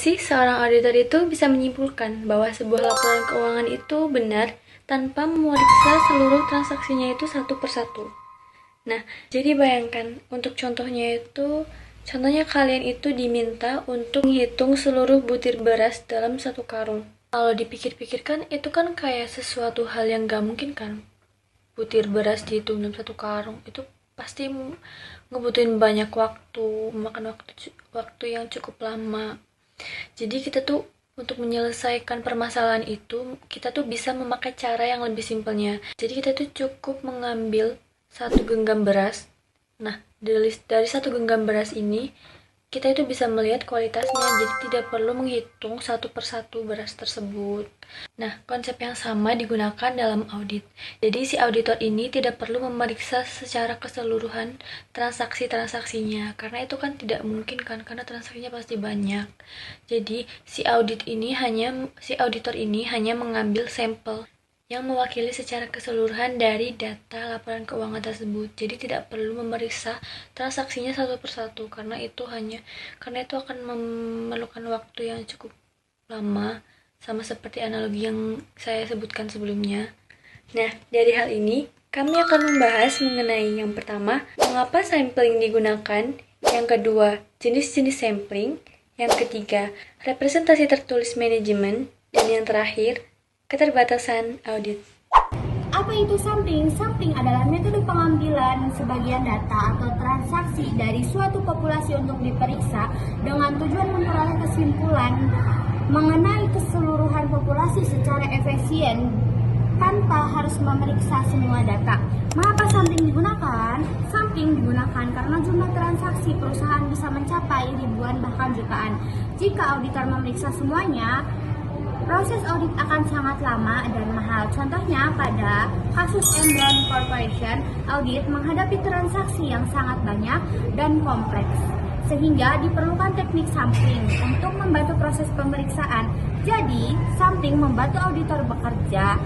sih seorang auditor itu bisa menyimpulkan bahwa sebuah laporan keuangan itu benar tanpa memeriksa seluruh transaksinya itu satu persatu? Nah, jadi bayangkan untuk contohnya kalian itu diminta untuk menghitung seluruh butir beras dalam satu karung. Kalau dipikir-pikirkan itu kan kayak sesuatu hal yang gak mungkin kan. Butir beras dihitung dalam satu karung itu pasti ngebutuhin banyak waktu, memakan waktu yang cukup lama. Jadi kita tuh untuk menyelesaikan permasalahan itu, kita tuh bisa memakai cara yang lebih simpelnya. Jadi kita tuh cukup mengambil satu genggam beras. Nah, dari satu genggam beras ini, kita itu bisa melihat kualitasnya, jadi tidak perlu menghitung satu persatu beras tersebut. Nah, konsep yang sama digunakan dalam audit. Jadi, si auditor ini tidak perlu memeriksa secara keseluruhan transaksi-transaksinya, karena itu kan tidak mungkin kan, karena transaksinya pasti banyak. Jadi, si auditor ini hanya mengambil sampel yang mewakili secara keseluruhan dari data laporan keuangan tersebut. Jadi tidak perlu memeriksa transaksinya satu persatu karena itu akan memerlukan waktu yang cukup lama, sama seperti analogi yang saya sebutkan sebelumnya. Nah, dari hal ini kami akan membahas mengenai yang pertama, mengapa sampling digunakan, yang kedua, jenis-jenis sampling, yang ketiga, representasi tertulis manajemen, dan yang terakhir, keterbatasan audit. Apa itu sampling? Sampling adalah metode pengambilan sebagian data atau transaksi dari suatu populasi untuk diperiksa dengan tujuan memperoleh kesimpulan mengenai keseluruhan populasi secara efisien tanpa harus memeriksa semua data. Mengapa sampling digunakan? Sampling digunakan karena jumlah transaksi perusahaan bisa mencapai ribuan bahkan jutaan. Jika auditor memeriksa semuanya, proses audit akan sangat lama dan mahal. Contohnya pada kasus Enron Corporation, audit menghadapi transaksi yang sangat banyak dan kompleks, sehingga diperlukan teknik sampling untuk membantu proses pemeriksaan. Jadi, sampling membantu auditor bekerja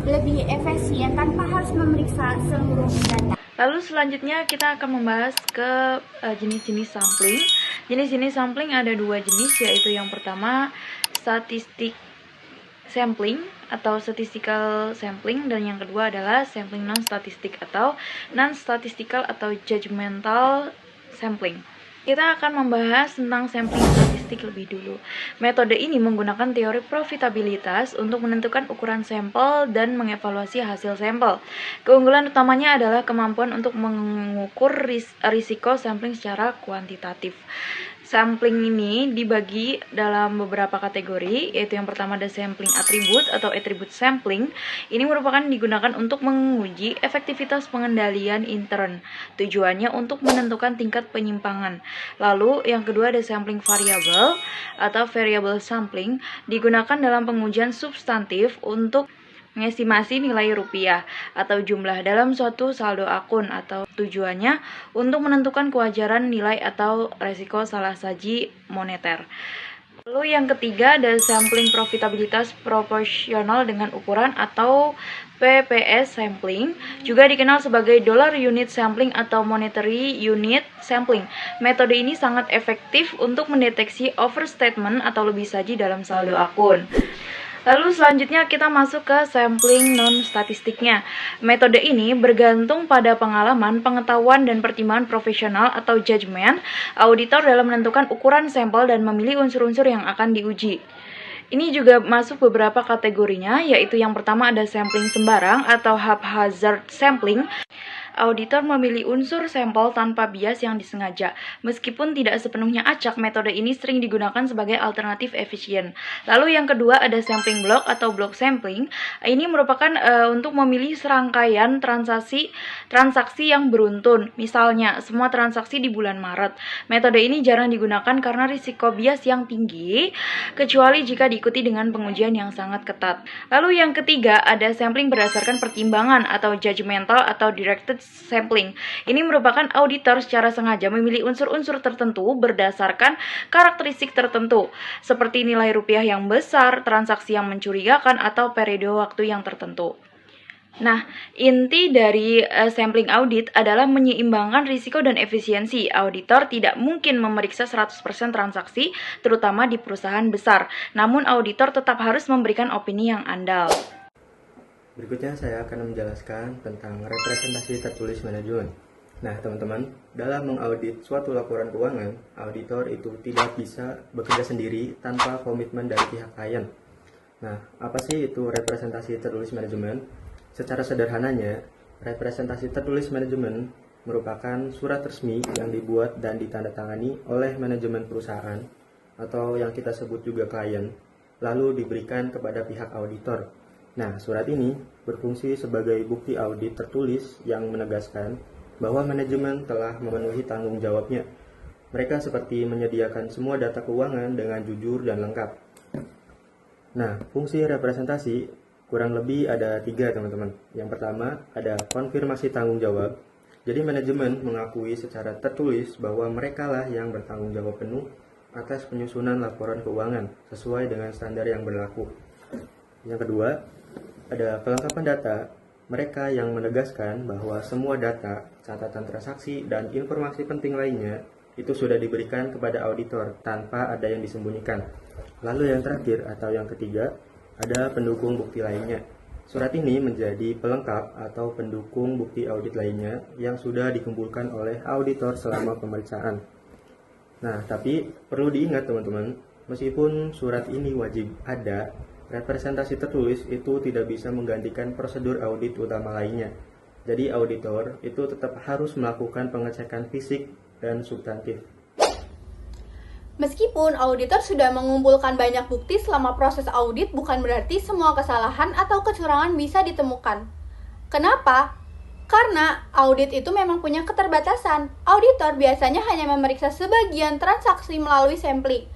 lebih efisien tanpa harus memeriksa seluruh data. Lalu selanjutnya kita akan membahas ke jenis-jenis sampling. Jenis-jenis sampling ada dua jenis, yaitu yang pertama statistik sampling atau statistical sampling, dan yang kedua adalah sampling non-statistik atau non-statistical atau judgmental sampling. Kita akan membahas tentang sampling statistik lebih dulu. Metode ini menggunakan teori profitabilitas untuk menentukan ukuran sampel dan mengevaluasi hasil sampel. Keunggulan utamanya adalah kemampuan untuk mengukur risiko sampling secara kuantitatif. Sampling ini dibagi dalam beberapa kategori, yaitu yang pertama ada sampling atribut atau attribute sampling. Ini merupakan digunakan untuk menguji efektivitas pengendalian intern. Tujuannya untuk menentukan tingkat penyimpangan. Lalu yang kedua ada sampling variable atau variable sampling, digunakan dalam pengujian substantif untuk mengestimasi nilai rupiah atau jumlah dalam suatu saldo akun, atau tujuannya untuk menentukan kewajaran nilai atau resiko salah saji moneter. Lalu yang ketiga ada sampling profitabilitas proporsional dengan ukuran atau PPS sampling, juga dikenal sebagai dollar unit sampling atau monetary unit sampling. Metode ini sangat efektif untuk mendeteksi overstatement atau lebih saji dalam saldo akun. Lalu selanjutnya kita masuk ke sampling non-statistiknya. Metode ini bergantung pada pengalaman, pengetahuan, dan pertimbangan profesional atau judgement auditor dalam menentukan ukuran sampel dan memilih unsur-unsur yang akan diuji. Ini juga masuk beberapa kategorinya, yaitu yang pertama ada sampling sembarang atau haphazard sampling. Auditor memilih unsur sampel tanpa bias yang disengaja. Meskipun tidak sepenuhnya acak, metode ini sering digunakan sebagai alternatif efisien. Lalu yang kedua ada sampling block atau block sampling. Ini merupakan untuk memilih serangkaian transaksi yang beruntun. Misalnya, semua transaksi di bulan Maret. Metode ini jarang digunakan karena risiko bias yang tinggi, kecuali jika diikuti dengan pengujian yang sangat ketat. Lalu yang ketiga ada sampling berdasarkan pertimbangan atau judgmental atau directed sampling. Ini merupakan auditor secara sengaja memilih unsur-unsur tertentu berdasarkan karakteristik tertentu, seperti nilai rupiah yang besar, transaksi yang mencurigakan, atau periode waktu yang tertentu. Nah, inti dari sampling audit adalah menyeimbangkan risiko dan efisiensi. Auditor tidak mungkin memeriksa 100% transaksi, terutama di perusahaan besar. Namun, auditor tetap harus memberikan opini yang andal. Berikutnya saya akan menjelaskan tentang representasi tertulis manajemen. Nah, teman-teman, dalam mengaudit suatu laporan keuangan, auditor itu tidak bisa bekerja sendiri tanpa komitmen dari pihak klien. Nah, apa sih itu representasi tertulis manajemen? Secara sederhananya, representasi tertulis manajemen merupakan surat resmi yang dibuat dan ditandatangani oleh manajemen perusahaan atau yang kita sebut juga klien, lalu diberikan kepada pihak auditor. Nah, surat ini berfungsi sebagai bukti audit tertulis yang menegaskan bahwa manajemen telah memenuhi tanggung jawabnya. Mereka seperti menyediakan semua data keuangan dengan jujur dan lengkap. Nah, fungsi representasi kurang lebih ada 3, teman-teman. Yang pertama, ada konfirmasi tanggung jawab. Jadi manajemen mengakui secara tertulis bahwa mereka lah yang bertanggung jawab penuh atas penyusunan laporan keuangan sesuai dengan standar yang berlaku. Yang kedua, ada kelengkapan data. Mereka yang menegaskan bahwa semua data, catatan transaksi, dan informasi penting lainnya itu sudah diberikan kepada auditor tanpa ada yang disembunyikan. Lalu yang terakhir atau yang ketiga, ada pendukung bukti lainnya. Surat ini menjadi pelengkap atau pendukung bukti audit lainnya yang sudah dikumpulkan oleh auditor selama pemeriksaan. Nah, tapi perlu diingat teman-teman, meskipun surat ini wajib ada, representasi tertulis itu tidak bisa menggantikan prosedur audit utama lainnya. Jadi auditor itu tetap harus melakukan pengecekan fisik dan substantif. Meskipun auditor sudah mengumpulkan banyak bukti selama proses audit, bukan berarti semua kesalahan atau kecurangan bisa ditemukan. Kenapa? Karena audit itu memang punya keterbatasan. Auditor biasanya hanya memeriksa sebagian transaksi melalui sampling.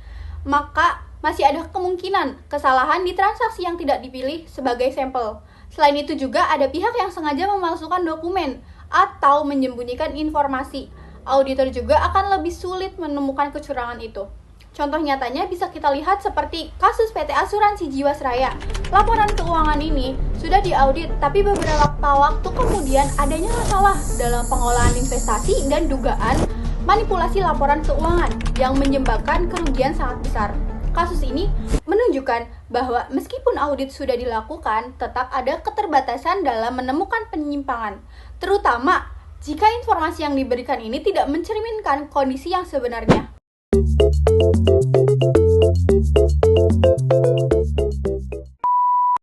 Maka masih ada kemungkinan kesalahan di transaksi yang tidak dipilih sebagai sampel. Selain itu juga ada pihak yang sengaja memalsukan dokumen atau menyembunyikan informasi. Auditor juga akan lebih sulit menemukan kecurangan itu. Contoh nyatanya bisa kita lihat seperti kasus PT Asuransi Jiwasraya. Laporan keuangan ini sudah diaudit, tapi beberapa waktu kemudian adanya masalah dalam pengolahan investasi dan dugaan manipulasi laporan keuangan yang menyebabkan kerugian sangat besar. Kasus ini menunjukkan bahwa meskipun audit sudah dilakukan, tetap ada keterbatasan dalam menemukan penyimpangan, terutama jika informasi yang diberikan ini tidak mencerminkan kondisi yang sebenarnya.